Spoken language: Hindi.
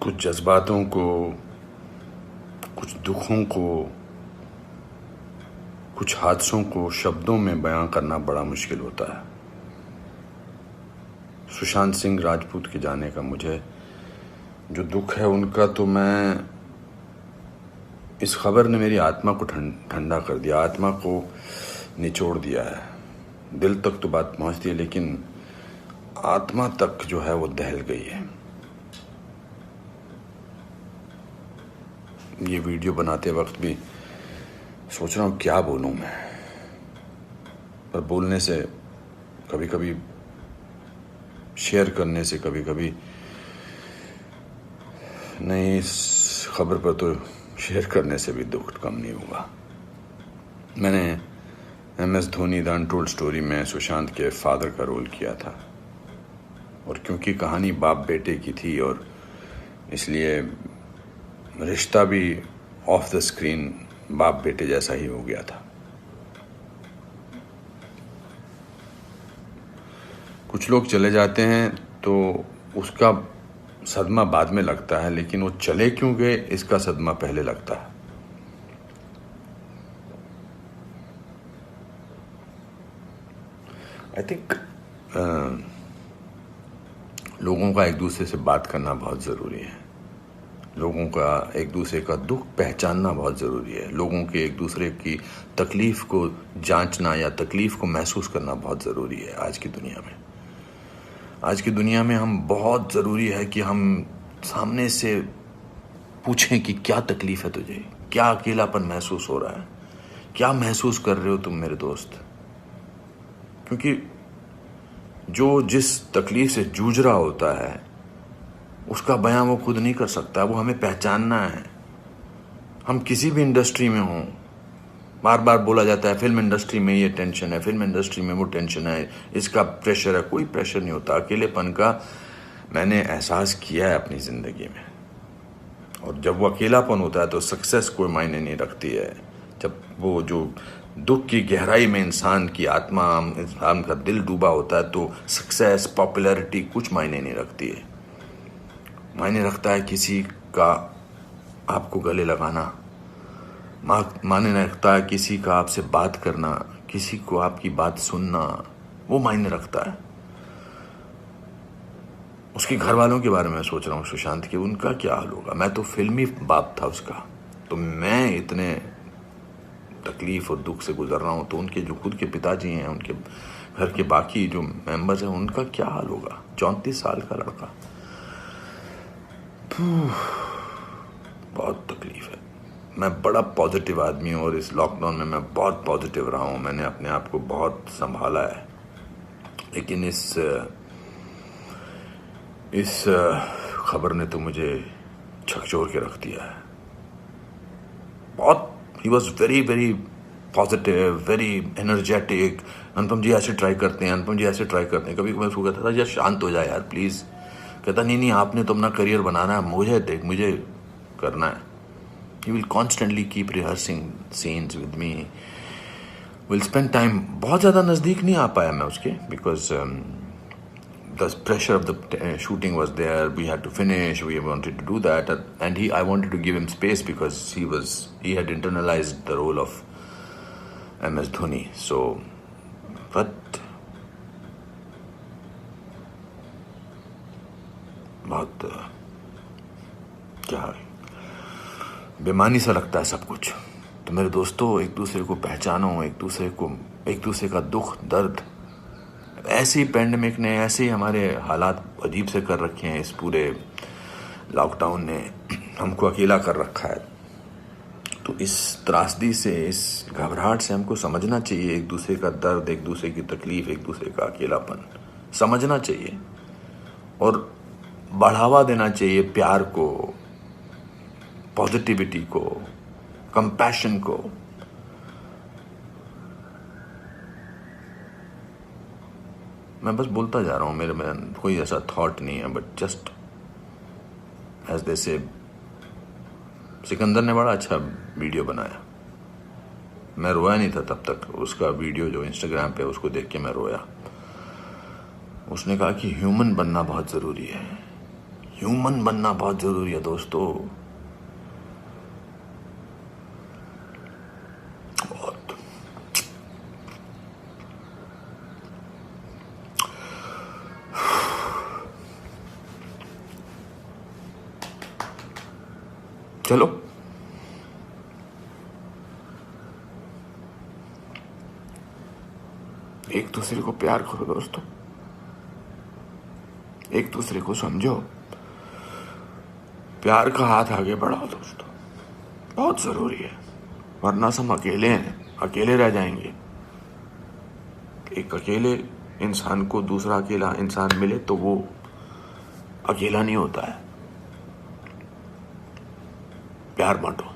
कुछ जज्बातों को, कुछ दुखों को, कुछ हादसों को शब्दों में बयां करना बड़ा मुश्किल होता है। सुशांत सिंह राजपूत के जाने का मुझे जो दुख है उनका, तो मैं इस खबर ने मेरी आत्मा को ठंडा कर दिया, आत्मा को निचोड़ दिया है। दिल तक तो बात पहुंचती है, लेकिन आत्मा तक जो है वो दहल गई है। ये वीडियो बनाते वक्त भी सोच रहा हूँ क्या बोलूँ मैं, पर बोलने से कभी कभी, शेयर करने से कभी कभी नहीं, इस खबर पर तो शेयर करने से भी दुख कम नहीं होगा। मैंने MS Dhoni the untold story में सुशांत के फादर का रोल किया था, और क्योंकि कहानी बाप बेटे की थी और इसलिए रिश्ता भी ऑफ द स्क्रीन बाप बेटे जैसा ही हो गया था। कुछ लोग चले जाते हैं तो उसका सदमा बाद में लगता है, लेकिन वो चले क्यों गए इसका सदमा पहले लगता है। आई थिंक लोगों का एक दूसरे से बात करना बहुत ज़रूरी है। लोगों का एक दूसरे का दुख पहचानना बहुत ज़रूरी है। लोगों के एक दूसरे की तकलीफ़ को जांचना या तकलीफ़ को महसूस करना बहुत ज़रूरी है आज की दुनिया में। आज की दुनिया में हम बहुत ज़रूरी है कि हम सामने से पूछें कि क्या तकलीफ़ है तुझे, क्या अकेलापन महसूस हो रहा है, क्या महसूस कर रहे हो तुम मेरे दोस्त। क्योंकि जो जिस तकलीफ़ से जूझ रहा होता है उसका बयां वो खुद नहीं कर सकता, वो हमें पहचानना है। हम किसी भी इंडस्ट्री में हों, बार बार बोला जाता है फिल्म इंडस्ट्री में ये टेंशन है, फिल्म इंडस्ट्री में वो टेंशन है, इसका प्रेशर है। कोई प्रेशर नहीं होता। अकेलेपन का मैंने एहसास किया है अपनी ज़िंदगी में, और जब वो अकेलापन होता है तो सक्सेस कोई मायने नहीं रखती है। जब वो जो दुख की गहराई में इंसान की आत्मा, इंसान का दिल डूबा होता है, तो सक्सेस, पॉपुलैरिटी कुछ मायने नहीं रखती है। मायने रखता है किसी का आपको गले लगाना, मायने रखता है किसी का आपसे बात करना, किसी को आपकी बात सुनना, वो मायने रखता है। उसके घर वालों के बारे में सोच रहा हूँ, सुशांत के, उनका क्या हाल होगा। मैं तो फिल्मी बाप था उसका, तो मैं इतने तकलीफ और दुख से गुजर रहा हूँ, तो उनके जो खुद के पिताजी हैं, उनके घर के बाकी जो मेंबर्स हैं, उनका क्या हाल होगा। 34 साल का लड़का, बहुत तकलीफ है। मैं बड़ा पॉजिटिव आदमी हूँ और इस लॉकडाउन में मैं बहुत पॉजिटिव रहा हूँ। मैंने अपने आप को बहुत संभाला है, लेकिन इस खबर ने तो मुझे झकझोर के रख दिया है। बहुत ही was very very positive, very energetic. Anupam ji ऐसे ट्राई करते हैं, अनुपम जी ऐसे ट्राई करते हैं। कभी मैं उसको कहता था यार शांत हो जाए यार प्लीज़। कहता नहीं आपने तो अपना करियर बनाना है, मुझे करना है। He will constantly keep rehearsing scenes with me. Will spend time. बहुत ज़्यादा नज़दीक नहीं आ पाया मैं उसके, because the pressure of the shooting was there. We had to finish. We wanted to do that, and I wanted to give him space because he had internalized the role of MS Dhoni. So, but बहुत क्या बेमानी सा लगता है सब कुछ। तो मेरे दोस्तों, एक दूसरे को पहचानो, एक दूसरे का दुख दर्द। ऐसे ही पैंडेमिक ने, ऐसे ही हमारे हालात अजीब से कर रखे हैं। इस पूरे लॉकडाउन ने हमको अकेला कर रखा है। तो इस त्रासदी से, इस घबराहट से हमको समझना चाहिए एक दूसरे का दर्द, एक दूसरे की तकलीफ, एक दूसरे का अकेलापन समझना चाहिए और बढ़ावा देना चाहिए प्यार को, पॉजिटिविटी को, कंपैशन को। मैं बस बोलता जा रहा हूँ, मेरे में कोई ऐसा थॉट नहीं है, बट जस्ट एज दे से। सिकंदर ने बड़ा अच्छा वीडियो बनाया, मैं रोया नहीं था तब तक। उसका वीडियो जो इंस्टाग्राम पे, उसको देख के मैं रोया। उसने कहा कि ह्यूमन बनना बहुत ज़रूरी है। ह्यूमन बनना बहुत जरूरी है दोस्तों। बहुत। चलो एक दूसरे को प्यार करो दोस्तों, एक दूसरे को समझो, प्यार का हाथ आगे बढ़ाओ दोस्तों, बहुत जरूरी है। वरना हम अकेले हैं, अकेले रह जाएंगे। एक अकेले इंसान को दूसरा अकेला इंसान मिले तो वो अकेला नहीं होता है। प्यार बांटो।